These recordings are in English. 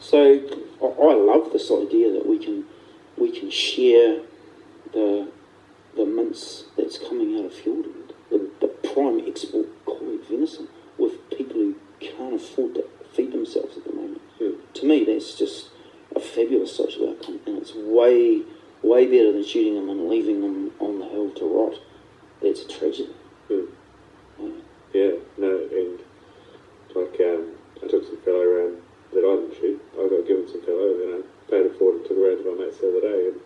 So I love this idea that we can share the mince that's coming out of Fiordland, the prime export quality venison, with people who can't afford to feed themselves at the moment. To me, that's just a fabulous social outcome, and it's way better than shooting them and leaving them on the hill to rot. That's a tragedy. Yeah, no, and like I took some fellow around that I didn't shoot. I got given some fellow, and then I paid it forward and took it around to my mates the other day, and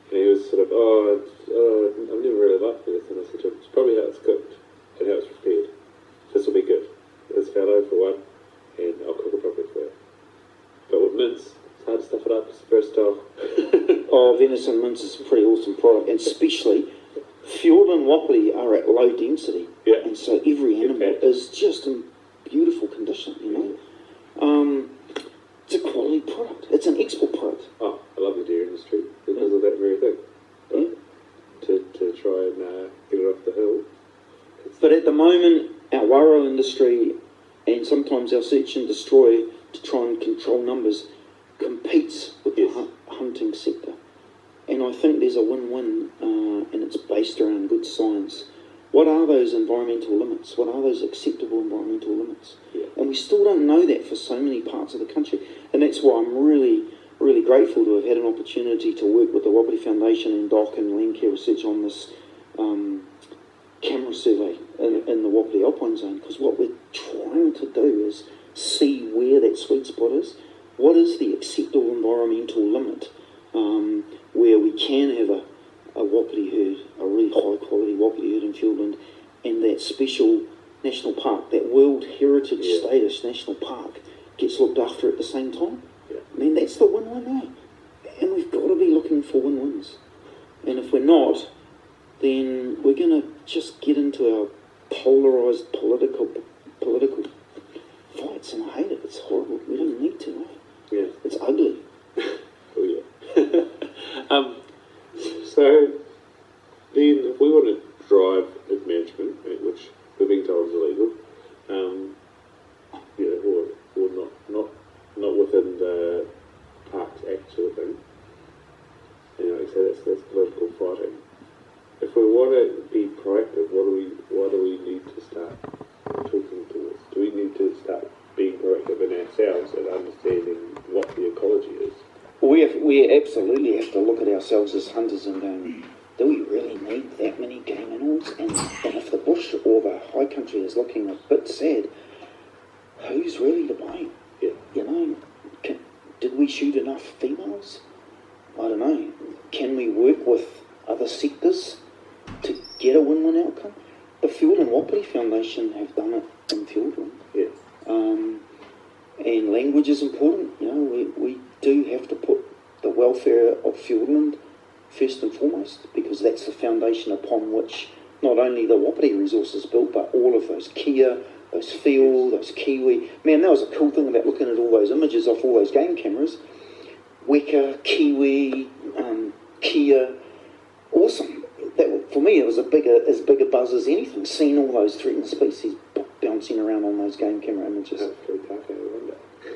he was sort of, I've never really liked this, and I said to him, it's probably how it's cooked and how it's prepared. This will be good. This fallow for one, and I'll cook it properly for you. But with mince, it's hard to stuff it up. It's versatile. Venison mince is a pretty awesome product, and especially Fiordland Wapiti are at low density, and so every animal is just in beautiful condition, you know. It's a quality product. It's an export product. Oh, I love the dairy industry because of that very thing. But to try and get it off the hill. But at the moment, our waro industry and sometimes our search and destroy to try and control numbers competes with the hunting sector. And I think there's a win-win, and it's based around good science. What are those environmental limits? What are those acceptable environmental limits? And we still don't know that for so many parts of the country. And that's why I'm really, really grateful to have had an opportunity to work with the Wapiti Foundation and DOC and Landcare Research on this camera survey in the Wapiti Alpine Zone, because what we're trying to do is see where that sweet spot is. What is the acceptable environmental limit where we can have a Wapiti herd, a really high quality Wapiti herd in Fiordland, and that special national park, that World Heritage Status national park, gets looked after at the same time. I mean, that's the win-win there. And we've got to be looking for win-wins. And if we're not, then we're going to just get into our polarised political fights, and I hate it. It's horrible. We don't need to, right? Yeah. It's ugly. Oh, yeah. So, then, if we want to drive management, which we're being told is illegal, or not within the Parks Act sort of thing, like I say, that's political fighting. If we want to be proactive, what do we need to start talking towards? Do we need to start being proactive in ourselves and understanding what the ecology is? We absolutely have to look at ourselves as hunters and go, do we really need that many game animals? And if the bush or the high country is looking a bit sad, who's really to blame? You know, did we shoot enough females? I don't know. Can we work with other sectors to get a win-win outcome? The Fiordland Wapiti Foundation have done it in Fiordland. And language is important. You know, we do have to put the welfare of Fiordland first and foremost, because that's the foundation upon which not only the Wapiti resource is built, but all of those kia, those whio, those kiwi. Man, that was a cool thing about looking at all those images off all those game cameras. Weka, kiwi, kia, awesome. That, for me, it was as big a buzz as anything, seeing all those threatened species bouncing around on those game camera images.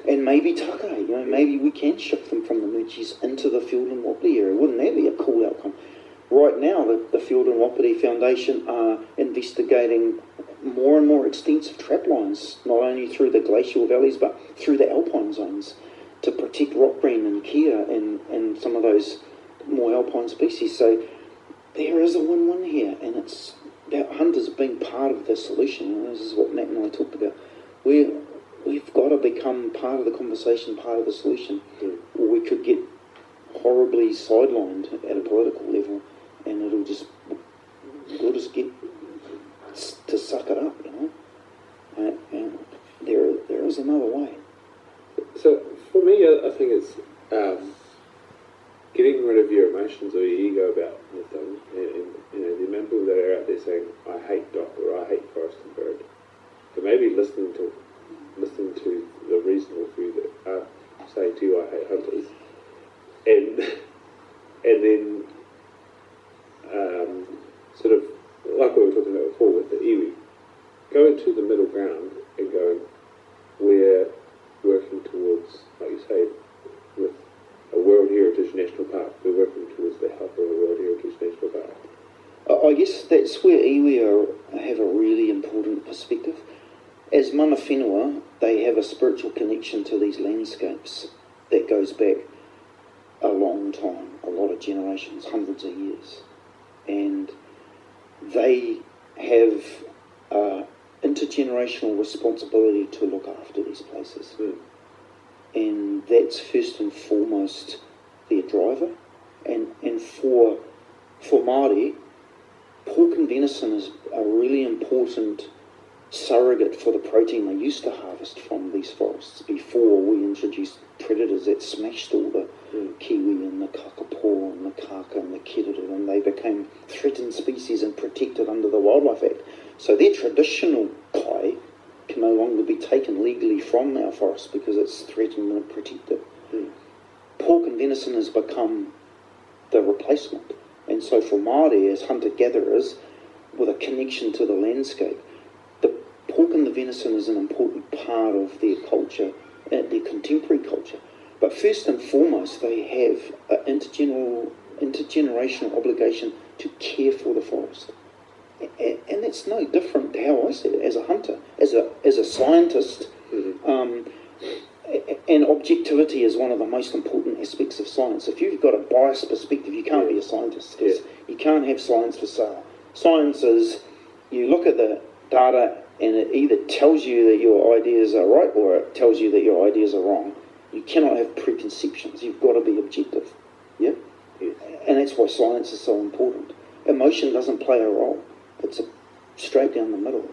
And maybe taka, you know, maybe we can shift them from the Moochies into the Fiordland Wapiti area. Wouldn't that be a cool outcome? Right now, the Fiordland Wapiti Foundation are investigating more and more extensive trap lines, not only through the glacial valleys, but through the alpine zones, to protect rock green and kia and some of those more alpine species. So there is a win-win here, and it's about hunters being part of the solution. And this is what Matt and I talked about. We've got to become part of the conversation, part of the solution, or we could get horribly sidelined at a political level, and we'll just get to suck it up, you know. And there is another way. So for me, I think it's getting rid of your emotions or your ego about the thing, and the amount of people that are out there saying, I hate DOC or I hate forest and bird, but maybe listening to the reasonable few that are saying to you, I hate hunters, and then sort of like we were talking about before with the iwi, going to the middle ground and going, we're working towards, like you say, guess that's where iwi have a really important perspective. As mana whenua, they have a spiritual connection to these landscapes that goes back a long time, a lot of generations, hundreds of years. And they have intergenerational responsibility to look after these places. And that's first and foremost their driver. And for Māori, pork and venison is a really important surrogate for the protein they used to harvest from these forests before we introduced predators that smashed all the kiwi and the kakapo and the kaka and the keriru, and they became threatened species and protected under the Wildlife Act. So their traditional kai can no longer be taken legally from our forests because it's threatened and protected. Pork and venison has become the replacement. And so for Māori, as hunter-gatherers, with a connection to the landscape, the pork and the venison is an important part of their culture, their contemporary culture. But first and foremost, they have an intergenerational obligation to care for the forest. And that's no different to how I see it as a hunter, as a scientist. And objectivity is one of the most important aspects of science. If you've got a biased perspective, you can't be a scientist, because you can't have science for sale. Science is, you look at the data and it either tells you that your ideas are right or it tells you that your ideas are wrong. You cannot have preconceptions. You've got to be objective. Yeah? And that's why science is so important. Emotion doesn't play a role. It's straight down the middle.